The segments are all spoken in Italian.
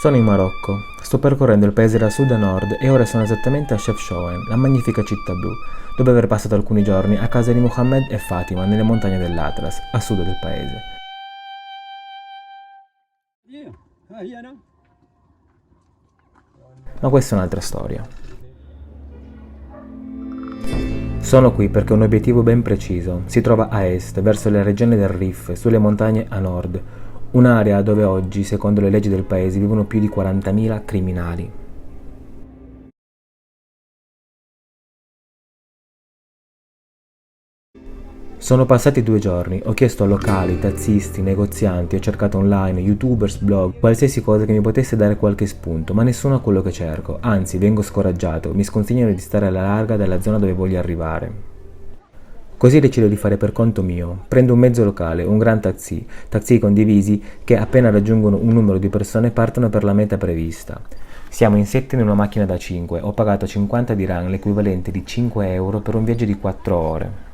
Sono in Marocco, sto percorrendo il paese da sud a nord e ora sono esattamente a Chefchaouen, la magnifica città blu, dopo aver passato alcuni giorni a casa di Mohammed e Fatima nelle montagne dell'Atlas, a sud del paese. Ma questa è un'altra storia. Sono qui perché ho un obiettivo ben preciso. Si trova a est, verso la regione del Rif, sulle montagne a nord, un'area dove oggi, secondo le leggi del paese, vivono più di 40.000 criminali. Sono passati 2 giorni, ho chiesto a locali, tassisti, negozianti, ho cercato online, youtubers, blog, qualsiasi cosa che mi potesse dare qualche spunto, ma nessuno ha quello che cerco, anzi vengo scoraggiato, mi sconsigliano di stare alla larga dalla zona dove voglio arrivare. Così decido di fare per conto mio, prendo un mezzo locale, un gran taxi condivisi che appena raggiungono un numero di persone partono per la meta prevista. Siamo in 7 in una macchina da 5, ho pagato 50 dirham, l'equivalente di 5 euro per un viaggio di 4 ore.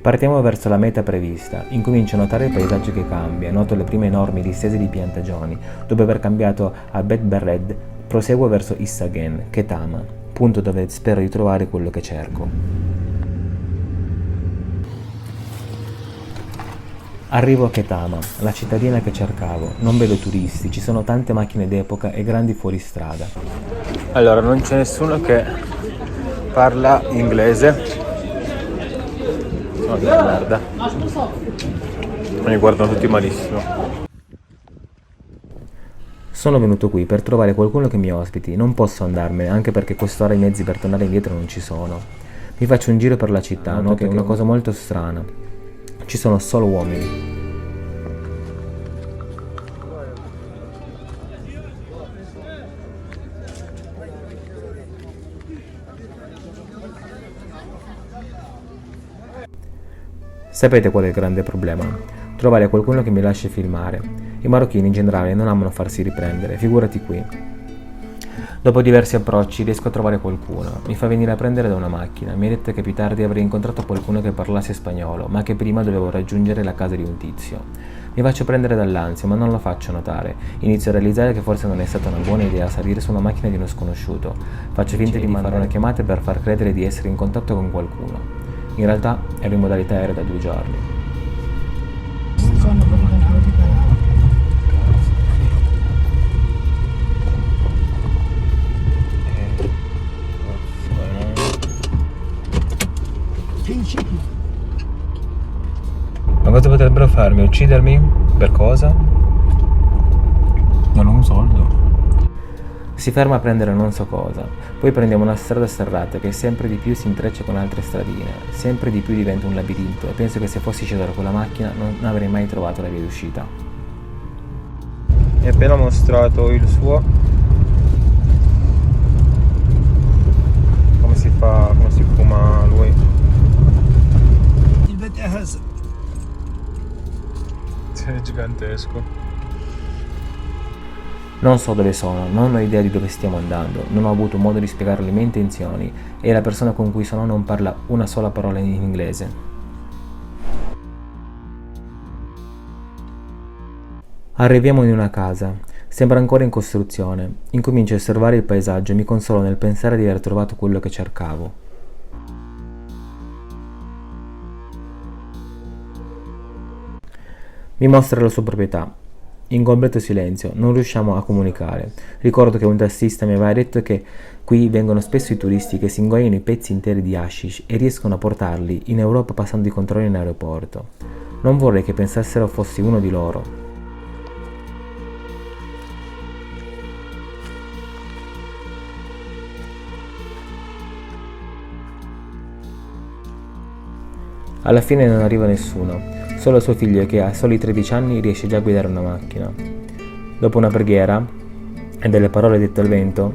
Partiamo verso la meta prevista, incomincio a notare il paesaggio che cambia, noto le prime enormi distese di piantagioni, dopo aver cambiato a Bet Berred proseguo verso Issagen, Ketama, punto dove spero di trovare quello che cerco. Arrivo a Ketama, la cittadina che cercavo, non vedo turisti, ci sono tante macchine d'epoca e grandi fuoristrada. Allora, non c'è nessuno che parla inglese. Oh, della merda. Mi guardano tutti malissimo. Sono venuto qui per trovare qualcuno che mi ospiti, non posso andarmene, anche perché quest'ora i mezzi per tornare indietro non ci sono. Mi faccio un giro per la città, noto che è una cosa molto strana. Ci sono solo uomini. Sapete qual è il grande problema? Trovare qualcuno che mi lasci filmare. I marocchini in generale non amano farsi riprendere, figurati qui. Dopo diversi approcci riesco a trovare qualcuno. Mi fa venire a prendere da una macchina. Mi ha detto che più tardi avrei incontrato qualcuno che parlasse spagnolo, ma che prima dovevo raggiungere la casa di un tizio. Mi faccio prendere dall'ansia, ma non lo faccio notare. Inizio a realizzare che forse non è stata una buona idea salire su una macchina di uno sconosciuto. Faccio finta di mandare una chiamata per far credere di essere in contatto con qualcuno. In realtà ero in modalità aerea da 2 giorni. Ma cosa potrebbero farmi? Uccidermi? Per cosa? Non ho un soldo. Si ferma a prendere non so cosa, poi prendiamo una strada serrata che sempre di più si intreccia con altre stradine, sempre di più diventa un labirinto e penso che se fossi sceso da quella macchina non avrei mai trovato la via d'uscita. Mi ha appena mostrato il suo, come si fa, come si fuma lui. È gigantesco. Non so dove sono, non ho idea di dove stiamo andando, non ho avuto modo di spiegare le mie intenzioni e la persona con cui sono non parla una sola parola in inglese. Arriviamo in una casa, sembra ancora in costruzione, incomincio a osservare il paesaggio e mi consolo nel pensare di aver trovato quello che cercavo. Mi mostra la sua proprietà. In completo silenzio, non riusciamo a comunicare. Ricordo che un tassista mi aveva detto che qui vengono spesso i turisti che si ingoiano i pezzi interi di hashish e riescono a portarli in Europa passando i controlli in aeroporto. Non vorrei che pensassero fossi uno di loro. Alla fine non arriva nessuno. Solo suo figlio che a soli 13 anni riesce già a guidare una macchina. Dopo una preghiera e delle parole dette al vento,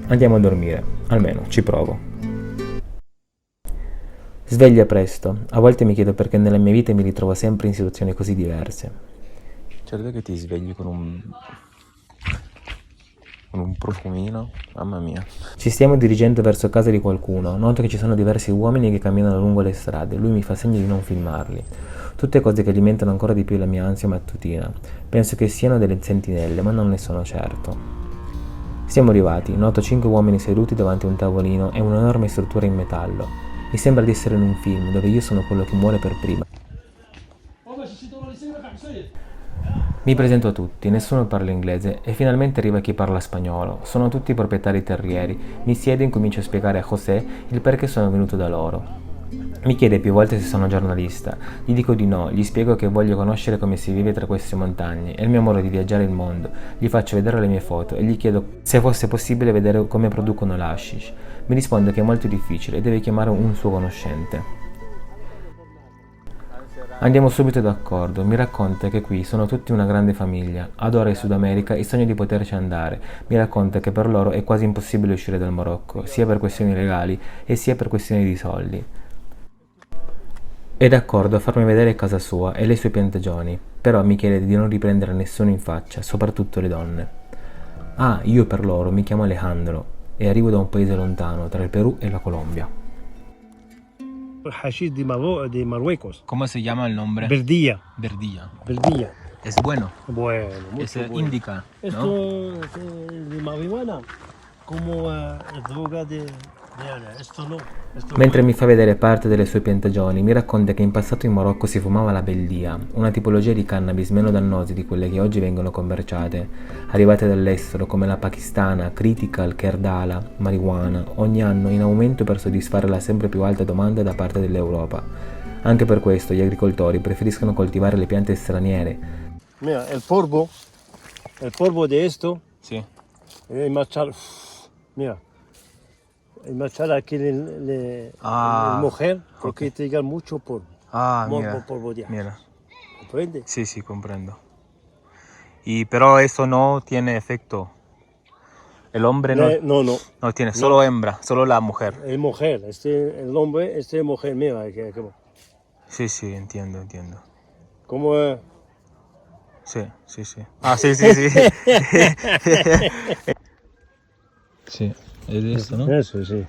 andiamo a dormire, almeno ci provo. Sveglia presto, a volte mi chiedo perché nella mia vita mi ritrovo sempre in situazioni così diverse. Certo che ti svegli con un con un profumino, mamma mia. Ci stiamo dirigendo verso casa di qualcuno. Noto che ci sono diversi uomini che camminano lungo le strade. Lui mi fa segno di non filmarli. Tutte cose che alimentano ancora di più la mia ansia mattutina. Penso che siano delle sentinelle, ma non ne sono certo. Siamo arrivati. Noto 5 uomini seduti davanti a un tavolino e un'enorme struttura in metallo. Mi sembra di essere in un film dove io sono quello che muore per prima. Mi presento a tutti, nessuno parla inglese e finalmente arriva chi parla spagnolo. Sono tutti proprietari terrieri. Mi siedo e incomincio a spiegare a José il perché sono venuto da loro. Mi chiede più volte se sono giornalista. Gli dico di no, gli spiego che voglio conoscere come si vive tra queste montagne. È il mio modo di viaggiare il mondo. Gli faccio vedere le mie foto e gli chiedo se fosse possibile vedere come producono l'hashish. Mi risponde che è molto difficile e deve chiamare un suo conoscente. Andiamo subito d'accordo, mi racconta che qui sono tutti una grande famiglia, adora il Sud America e sogna di poterci andare, mi racconta che per loro è quasi impossibile uscire dal Marocco, sia per questioni legali e sia per questioni di soldi. È d'accordo a farmi vedere casa sua e le sue piantagioni, però mi chiede di non riprendere nessuno in faccia, soprattutto le donne. Ah, io per loro mi chiamo Alejandro e arrivo da un paese lontano, tra il Perù e la Colombia. Hashish de Marruecos. ¿Cómo se llama el nombre? Verdilla. Verdilla. Verdilla. Es bueno. Bueno, Es mucho bueno. indica, ¿no? Esto es de marihuana, como droga de esto no. Esto Mentre mi fa vedere parte delle sue piantagioni, mi racconta che in passato in Marocco si fumava la beldia, una tipologia di cannabis meno dannose di quelle che oggi vengono commerciate, arrivate dall'estero come la pakistana, critical, kerdala, marijuana, ogni anno in aumento per soddisfare la sempre più alta domanda da parte dell'Europa. Anche per questo gli agricoltori preferiscono coltivare le piante straniere. Mira, el polvo de esto, Sì. y machar, mira, y machar aquí el mujer, porque ok. te llega mucho polvo. Ah, Morbo, polvo de mira. ¿comprende? Sí, sí, comprendo. Y pero eso no tiene efecto. El hombre no tiene, solo hembra, solo la mujer. El mujer, el hombre, mujer, mira, Sí, sí, entiendo. como Sí. Ah, sí. Sí, es eso, ¿no? eso, sí.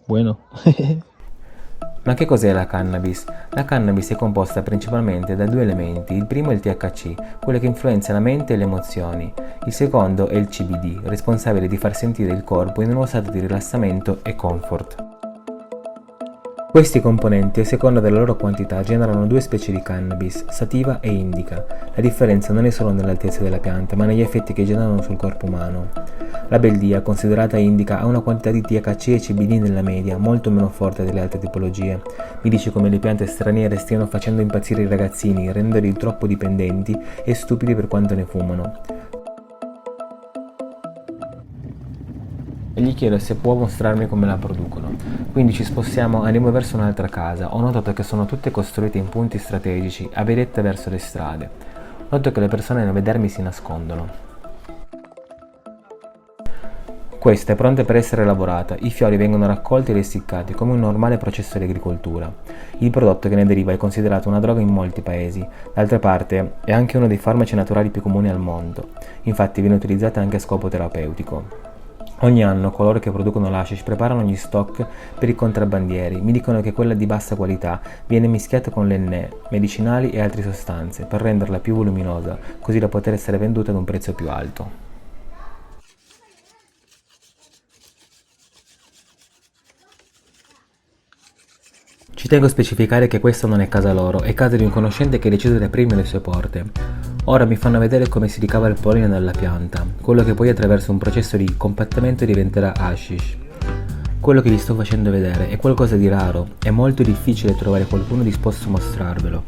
Bueno. Ma che cos'è la cannabis? La cannabis è composta principalmente da 2 elementi. Il primo è il THC, quello che influenza la mente e le emozioni. Il secondo è il CBD, responsabile di far sentire il corpo in uno stato di rilassamento e comfort. Questi componenti, a seconda della loro quantità, generano 2 specie di cannabis, sativa e indica. La differenza non è solo nell'altezza della pianta, ma negli effetti che generano sul corpo umano. La beldia, considerata indica, ha una quantità di THC e CBD nella media, molto meno forte delle altre tipologie. Mi dice come le piante straniere stiano facendo impazzire i ragazzini, renderli troppo dipendenti e stupidi per quanto ne fumano. E gli chiedo se può mostrarmi come la producono. Quindi ci spostiamo, andiamo verso un'altra casa. Ho notato che sono tutte costruite in punti strategici, a vedetta verso le strade. Noto che le persone nel vedermi si nascondono. Questa è pronta per essere lavorata, i fiori vengono raccolti ed essiccati come un normale processo di agricoltura. Il prodotto che ne deriva è considerato una droga in molti paesi, d'altra parte è anche uno dei farmaci naturali più comuni al mondo, infatti viene utilizzata anche a scopo terapeutico. Ogni anno coloro che producono l'hashish preparano gli stock per i contrabbandieri, mi dicono che quella di bassa qualità viene mischiata con l'enne, medicinali e altre sostanze per renderla più voluminosa, così da poter essere venduta ad un prezzo più alto. Ci tengo a specificare che questa non è casa loro, è casa di un conoscente che ha deciso di aprirmi le sue porte. Ora mi fanno vedere come si ricava il polline dalla pianta, quello che poi attraverso un processo di compattamento diventerà hashish. Quello che vi sto facendo vedere è qualcosa di raro, è molto difficile trovare qualcuno disposto a mostrarvelo.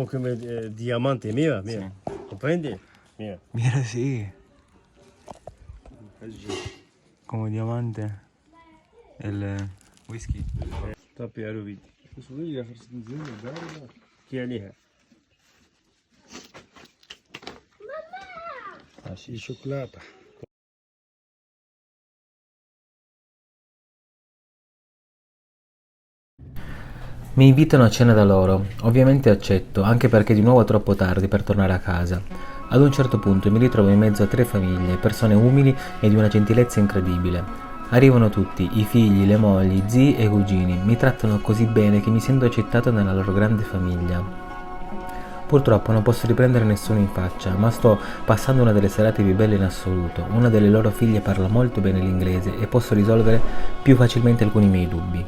come diamante, mira, mira. Comprende? Mira. Mira, sì. Come diamante. Il whisky. طب يا روبي شوية فرصة نزول الدار كي عليها ماشي شوكولاتة Mi invitano a cena da loro, ovviamente accetto, anche perché di nuovo è troppo tardi per tornare a casa. Ad un certo punto mi ritrovo in mezzo a 3 famiglie, persone umili e di una gentilezza incredibile. Arrivano tutti, i figli, le mogli, zii e cugini, mi trattano così bene che mi sento accettato nella loro grande famiglia. Purtroppo non posso riprendere nessuno in faccia, ma sto passando una delle serate più belle in assoluto. Una delle loro figlie parla molto bene l'inglese e posso risolvere più facilmente alcuni miei dubbi.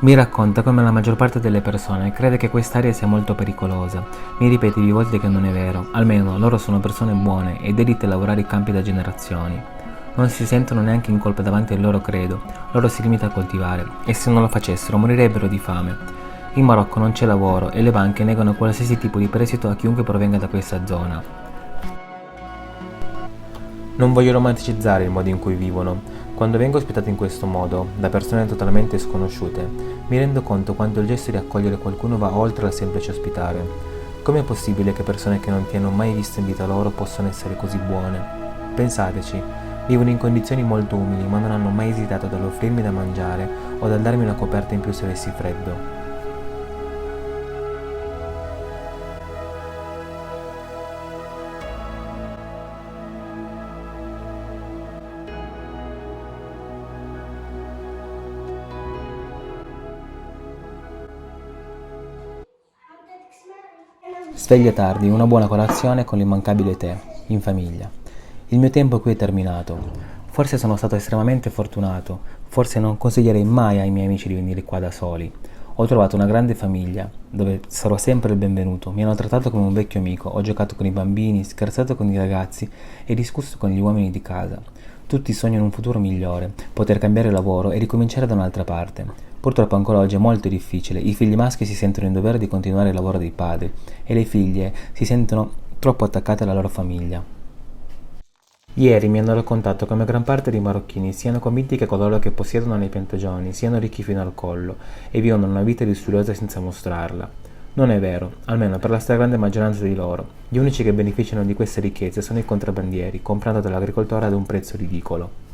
Mi racconta come la maggior parte delle persone crede che quest'area sia molto pericolosa. Mi ripete più volte che non è vero, almeno loro sono persone buone e dedite a lavorare i campi da generazioni. Non si sentono neanche in colpa davanti al loro credo, loro si limitano a coltivare e se non lo facessero morirebbero di fame. In Marocco non c'è lavoro e le banche negano qualsiasi tipo di prestito a chiunque provenga da questa zona. Non voglio romanticizzare il modo in cui vivono. Quando vengo ospitato in questo modo, da persone totalmente sconosciute, mi rendo conto quanto il gesto di accogliere qualcuno va oltre al semplice ospitare. Com'è possibile che persone che non ti hanno mai visto in vita loro possano essere così buone? Pensateci, vivono in condizioni molto umili, ma non hanno mai esitato dall'offrirmi da mangiare o dal darmi una coperta in più se avessi freddo. Sveglia tardi, una buona colazione con l'immancabile tè, in famiglia. Il mio tempo qui è terminato. Forse sono stato estremamente fortunato, forse non consiglierei mai ai miei amici di venire qua da soli. Ho trovato una grande famiglia, dove sarò sempre il benvenuto. Mi hanno trattato come un vecchio amico, ho giocato con i bambini, scherzato con i ragazzi e discusso con gli uomini di casa. Tutti sognano un futuro migliore, poter cambiare lavoro e ricominciare da un'altra parte. Purtroppo ancora oggi è molto difficile, i figli maschi si sentono in dovere di continuare il lavoro dei padri e le figlie si sentono troppo attaccate alla loro famiglia. Ieri mi hanno raccontato come gran parte dei marocchini siano convinti che coloro che possiedono le piantagioni siano ricchi fino al collo e vivono una vita lussuriosa senza mostrarla. Non è vero, almeno per la stragrande maggioranza di loro. Gli unici che beneficiano di queste ricchezze sono i contrabbandieri, comprando dall'agricoltore ad un prezzo ridicolo.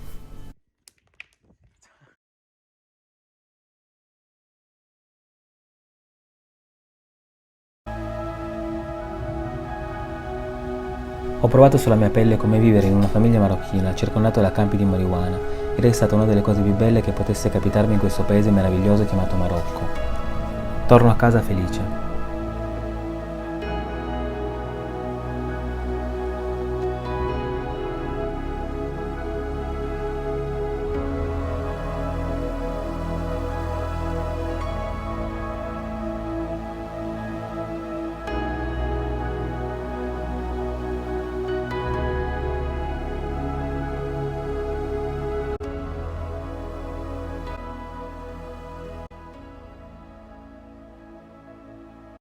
Ho provato sulla mia pelle come vivere in una famiglia marocchina, circondato da campi di marijuana, ed è stata una delle cose più belle che potesse capitarmi in questo paese meraviglioso chiamato Marocco. Torno a casa felice.